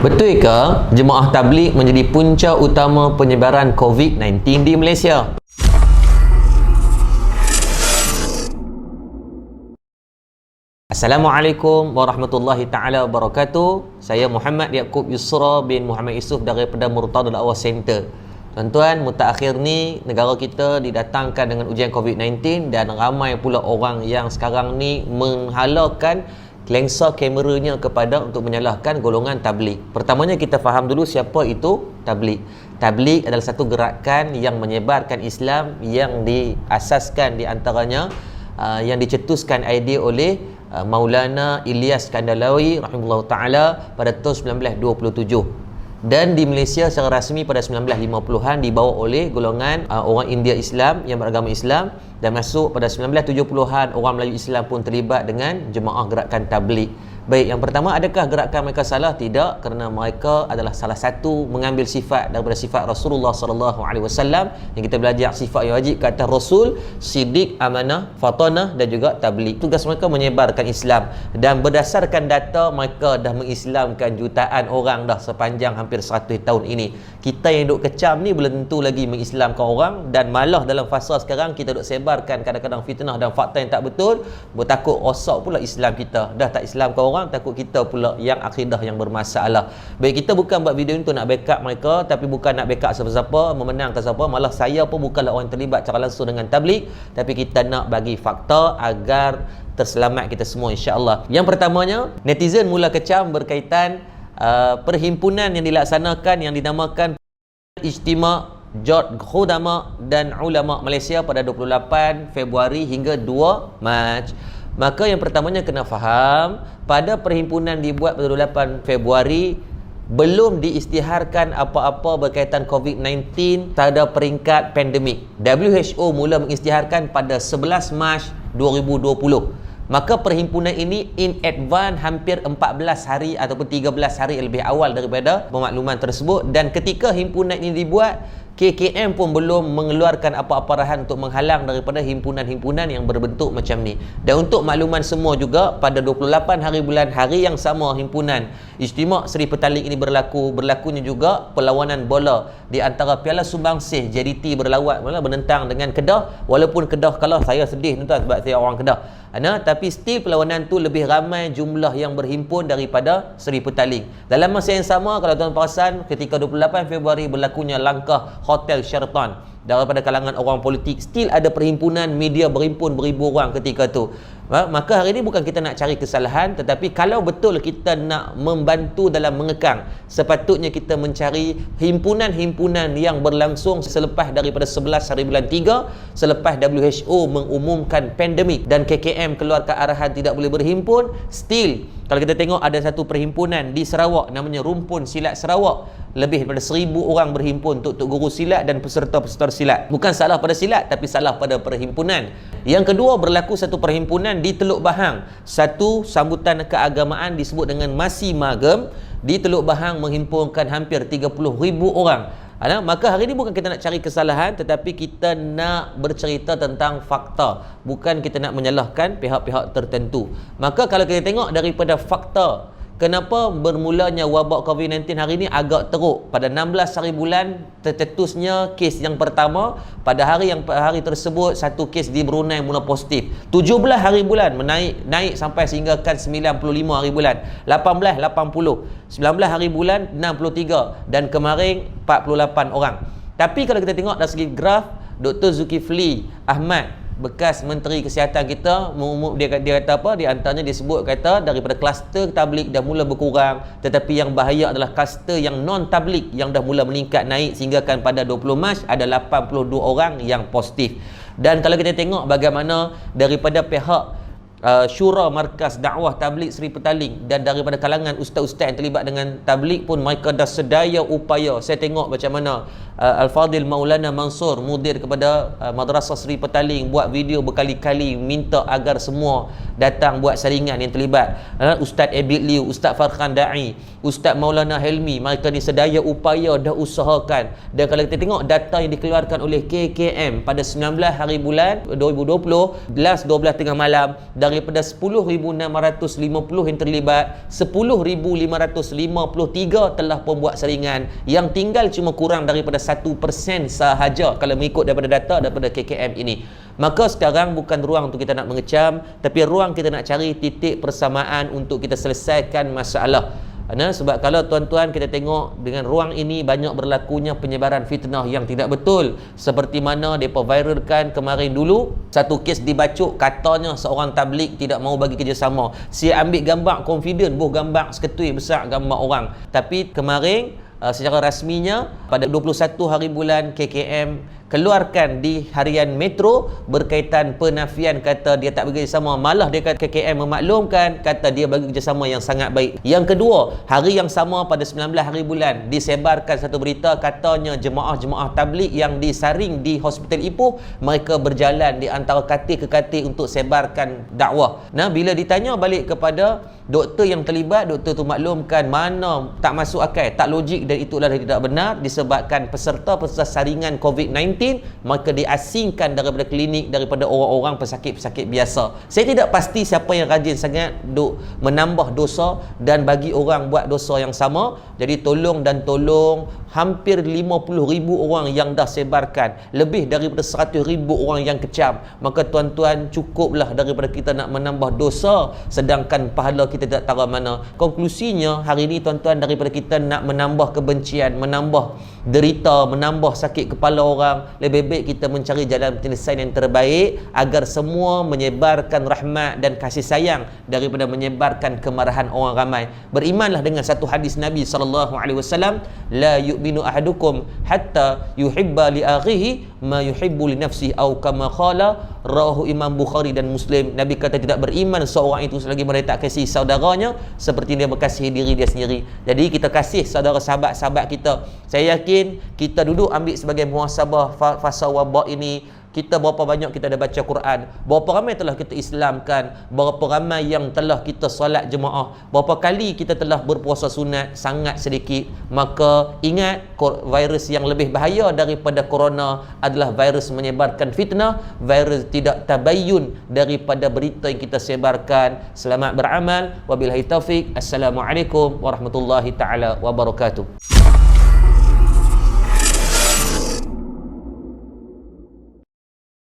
Betul ke jemaah tabligh menjadi punca utama penyebaran COVID-19 di Malaysia? Assalamualaikum warahmatullahi taala wabarakatuh. Saya Muhammad Yaakob Yusra bin Muhammad Yusof daripada Murtada Dakwah Center. Tuan-tuan, mutakhir ni negara kita didatangkan dengan ujian COVID-19 dan ramai pula orang yang sekarang ni menghalalkan lensa kameranya kepada untuk menyalahkan golongan tabligh. Pertamanya kita faham dulu siapa itu tabligh. Tabligh adalah satu gerakan yang menyebarkan Islam yang diasaskan di antaranya yang dicetuskan idea oleh Maulana Ilyas Kandalawi rahimahullah taala pada tahun 1927. Dan di Malaysia secara rasmi pada 1950-an dibawa oleh golongan orang India Islam yang beragama Islam, dan masuk pada 1970-an orang Melayu Islam pun terlibat dengan jemaah gerakan tabligh. Baik, yang pertama, adakah gerakan mereka salah? Tidak, kerana mereka adalah salah satu mengambil sifat daripada sifat Rasulullah sallallahu alaihi wasallam yang kita belajar sifat yang wajib ke atas Rasul, siddiq, amanah, fatanah dan juga tabligh. Tugas mereka menyebarkan Islam, dan berdasarkan data mereka dah mengislamkan jutaan orang dah sepanjang hampir 100 tahun ini. Kita yang duk kecam ni belum tentu lagi mengislamkan orang, dan malah dalam fasa sekarang kita duk sebarkan kadang-kadang fitnah dan fakta yang tak betul, bertakut rosak pula Islam kita. Dah tak islamkan orang, takut kita pula yang akidah yang bermasalah. Baik, kita bukan buat video ni untuk nak backup mereka, tapi bukan nak backup siapa-siapa, memenangkan siapa. Malah saya pun bukanlah orang yang terlibat secara langsung dengan tabligh, tapi kita nak bagi fakta agar terselamat kita semua, insya-Allah. Yang pertamanya, netizen mula kecam berkaitan perhimpunan yang dilaksanakan yang dinamakan Ijtima' Jot Khudama dan Ulama Malaysia pada 28 Februari hingga 2 Mac. Maka yang pertamanya kena faham, pada perhimpunan dibuat pada 28 Februari belum diisytiharkan apa-apa berkaitan COVID-19 pada peringkat pandemik. WHO mula mengisytiharkan pada 11 Mac 2020. Maka perhimpunan ini in advance hampir 14 hari ataupun 13 hari lebih awal daripada pemakluman tersebut. Dan ketika himpunan ini dibuat, KKM pun belum mengeluarkan apa-apa arahan untuk menghalang daripada himpunan-himpunan yang berbentuk macam ni. Dan untuk makluman semua juga, pada 28 hari bulan, hari yang sama himpunan Ijtima' Seri Petaling ini berlakunya juga perlawanan bola di antara Piala Sumbangsih JDT bernentang dengan Kedah. Walaupun Kedah kalah, saya sedih tuan sebab saya orang Kedah. Tapi still perlawanan tu lebih ramai jumlah yang berhimpun daripada Seri Petaling. Dalam masa yang sama, kalau tuan perasan, ketika 28 Februari berlakunya langkah Hotel Sheraton daripada kalangan orang politik, still ada perhimpunan media berhimpun beribu orang ketika tu. Maka hari ini bukan kita nak cari kesalahan, tetapi kalau betul kita nak membantu dalam mengekang, sepatutnya kita mencari himpunan-himpunan yang berlangsung selepas daripada 11 hari bulan 3, selepas WHO mengumumkan pandemik dan KKM keluarkan arahan tidak boleh berhimpun. Still, kalau kita tengok ada satu perhimpunan di Sarawak namanya Rumpun Silat Sarawak, lebih daripada 1000 orang berhimpun untuk guru silat dan peserta-peserta silat. Bukan salah pada silat, tapi salah pada perhimpunan. Yang kedua, berlaku satu perhimpunan di Teluk Bahang. Satu sambutan keagamaan disebut dengan Masi Magem di Teluk Bahang menghimpunkan hampir 30,000 orang. Maka hari ini bukan kita nak cari kesalahan, tetapi kita nak bercerita tentang fakta, bukan kita nak menyalahkan pihak-pihak tertentu. Maka kalau kita tengok daripada fakta, kenapa bermulanya wabak COVID-19 hari ini agak teruk. Pada 16 hari bulan tercetusnya kes yang pertama. Pada hari tersebut satu kes di Brunei mula positif. 17 hari bulan naik sampai sehinggakan 95 hari bulan. 18 80, 19 hari bulan 63, dan kemarin 48 orang. Tapi kalau kita tengok dari segi graf, Dr. Zulkifli Ahmad, bekas Menteri Kesihatan kita, dia kata apa? Di antaranya disebut kata daripada kluster tabligh dah mula berkurang, tetapi yang bahaya adalah kluster yang non tabligh yang dah mula meningkat naik sehinggakan pada 20 Mac ada 82 orang yang positif. Dan kalau kita tengok bagaimana daripada pihak Syura Markas Dakwah Tabligh Seri Petaling dan daripada kalangan ustaz-ustaz yang terlibat dengan tabligh pun, mereka dah sedaya upaya. Saya tengok macam mana Al-Fadil Maulana Mansur, mudir kepada Madrasah Seri Petaling, buat video berkali-kali minta agar semua datang buat saringan yang terlibat. Ustaz Abid Liu, Ustaz Farhan Da'i, Ustaz Maulana Helmi, mereka ni sedaya upaya dah usahakan. Dan kalau kita tengok data yang dikeluarkan oleh KKM pada 19 hari bulan 2020, 12 tengah malam, daripada 10,650 yang terlibat, 10,553 telah pun buat saringan. Yang tinggal cuma kurang daripada 1% sahaja kalau mengikut daripada data daripada KKM ini. Maka sekarang bukan ruang untuk kita nak mengecam, tapi ruang kita nak cari titik persamaan untuk kita selesaikan masalah. Sebab kalau tuan-tuan kita tengok dengan ruang ini banyak berlakunya penyebaran fitnah yang tidak betul, seperti mana mereka viralkan kemarin dulu satu kes dibacuk, katanya seorang tabligh tidak mahu bagi kerjasama. Saya ambil gambar confident, gambar seketui besar gambar orang. Tapi kemarin secara rasminya pada 21 hari bulan KKM keluarkan di harian Metro berkaitan penafian, kata dia tak bagi kerjasama. Malah dia kata KKM memaklumkan, kata dia bagi kerjasama yang sangat baik. Yang kedua, hari yang sama pada 19 hari bulan disebarkan satu berita, katanya jemaah-jemaah tabligh yang disaring di Hospital Ipoh, mereka berjalan di antara katil ke katil untuk sebarkan dakwah. Bila ditanya balik kepada doktor yang terlibat, doktor tu maklumkan mana tak masuk akal, tak logik, dan itulah tidak benar disebabkan peserta-peserta saringan COVID-19 maka diasingkan daripada klinik, daripada orang-orang pesakit-pesakit biasa. Saya tidak pasti siapa yang rajin sangat menambah dosa dan bagi orang buat dosa yang sama. Jadi tolong hampir 50,000 orang yang dah sebarkan, lebih daripada 100,000 orang yang kecam. Maka tuan-tuan, cukuplah daripada kita nak menambah dosa sedangkan pahala kita tak tahu mana. Konklusinya hari ini tuan-tuan, daripada kita nak menambah kebencian, menambah derita, menambah sakit kepala orang, lebih baik kita mencari jalan penyelesaian yang terbaik agar semua menyebarkan rahmat dan kasih sayang daripada menyebarkan kemarahan orang ramai. Berimanlah dengan satu hadis Nabi SAW, la yu'minu ahadukum hatta yuhibba li akhihi ma yuhibbu li nafsihi atau kama qala, rawahu Imam Bukhari dan Muslim. Nabi kata tidak beriman seorang itu selagi dia tak kasih saudaranya seperti dia berkasihi diri dia sendiri. Jadi kita kasih saudara sahabat-sahabat kita. Saya yakin kita duduk ambil sebagai muhasabah fasa wabak ini, kita berapa banyak kita dah baca Quran, berapa ramai telah kita Islamkan, berapa ramai yang telah kita solat jemaah, berapa kali kita telah berpuasa sunat, sangat sedikit. Maka ingat, virus yang lebih bahaya daripada corona adalah virus menyebarkan fitnah, virus tidak tabayyun daripada berita yang kita sebarkan. Selamat beramal, wabillahi taufik. Assalamualaikum warahmatullahi taala wabarakatuh.